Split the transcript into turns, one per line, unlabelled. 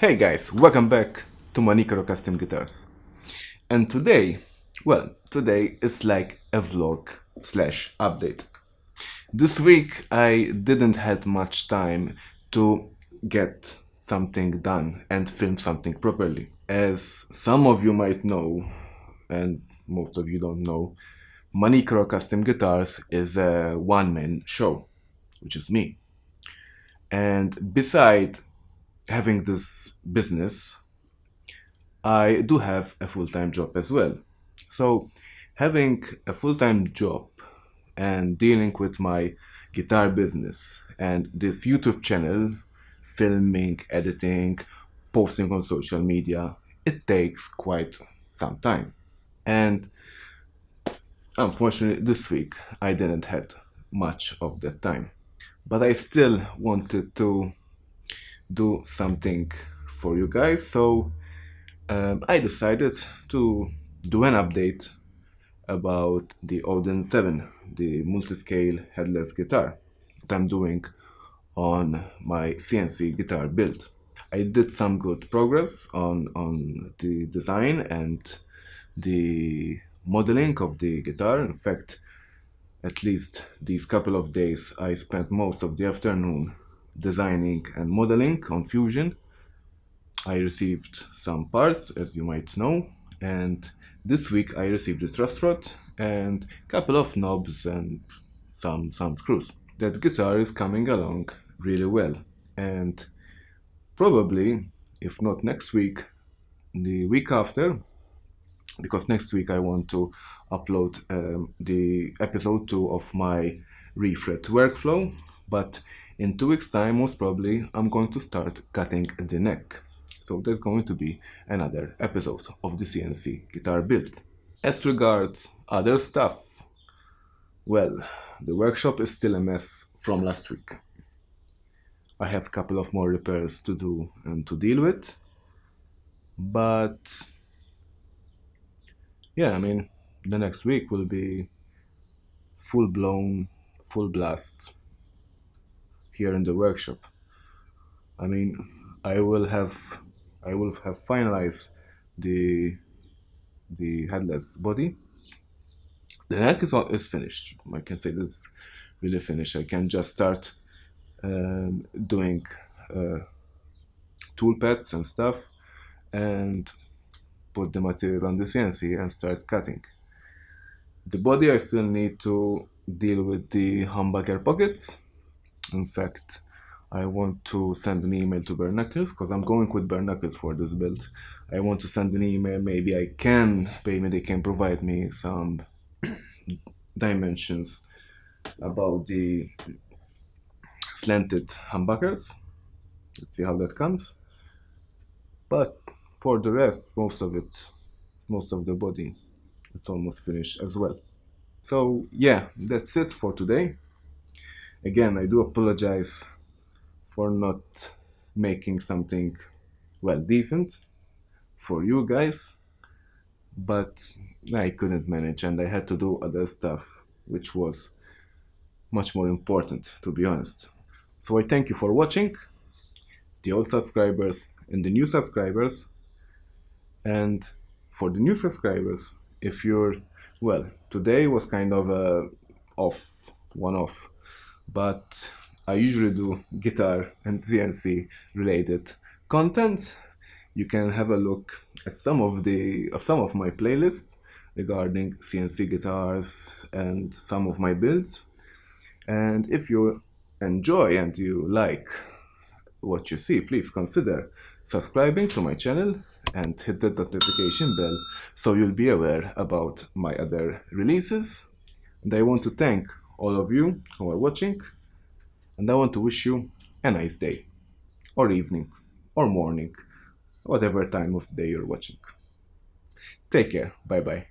Hey guys, welcome back to Manicro Custom Guitars. And today is like a vlog slash update. This week I didn't had much time to get something done and film something properly. As some of you might know, and most of you don't know, Manicro Custom Guitars is a one-man show, which is me. And beside having this business, I do have a full-time job as well. So having a full-time job and dealing with my guitar business and this YouTube channel, filming, editing, posting on social media, it takes quite some time. And unfortunately, this week I didn't had much of that time. But I still wanted to do something for you guys, so I decided to do an update about the Odin 7, the multiscale headless guitar that I'm doing on my CNC guitar build. I did some good progress on the design and the modeling of the guitar. In fact, at least these couple of days, I spent most of the afternoon designing and modeling on Fusion. I received some parts, as you might know, and this week I received a truss rod and a couple of knobs and some screws. That guitar is coming along really well, and probably, if not next week, the week after, because next week I want to upload the episode 2 of my refret workflow, but in 2 weeks time most probably I'm going to start cutting the neck. So there's going to be another episode of the CNC guitar build. As regards other stuff, well, the workshop is still a mess from last week. I have a couple of more repairs to do and to deal with, but yeah, I mean, the next week will be full blown, full blast here in the workshop. I mean, I will have finalized the headless body. The neck is finished. I can say that's really finished. I can just start doing tool pads and stuff and put the material on the CNC and start cutting. The body, I still need to deal with the humbucker pockets. In fact, I want to send an email to Bare Knuckles because I'm going with Bare Knuckles for this build. I want to send an email. Maybe they can provide me some dimensions about the slanted humbuckers. Let's see how that comes. But for the rest, most of the body, it's almost finished as well. So yeah, that's it for today. Again, I do apologize for not making something, well, decent for you guys, but I couldn't manage and I had to do other stuff, which was much more important, to be honest. So I thank you for watching, the old subscribers and the new subscribers. And for the new subscribers, if you're, well, today was kind of a one-off, but I usually do guitar and CNC related content. You can have a look at some of my playlists regarding CNC guitars and some of my builds. And if you enjoy and you like what you see, please consider subscribing to my channel and hit the notification bell so you'll be aware about my other releases. And I want to thank all of you who are watching, and I want to wish you a nice day, or evening, or morning, whatever time of the day you're watching. Take care, bye bye.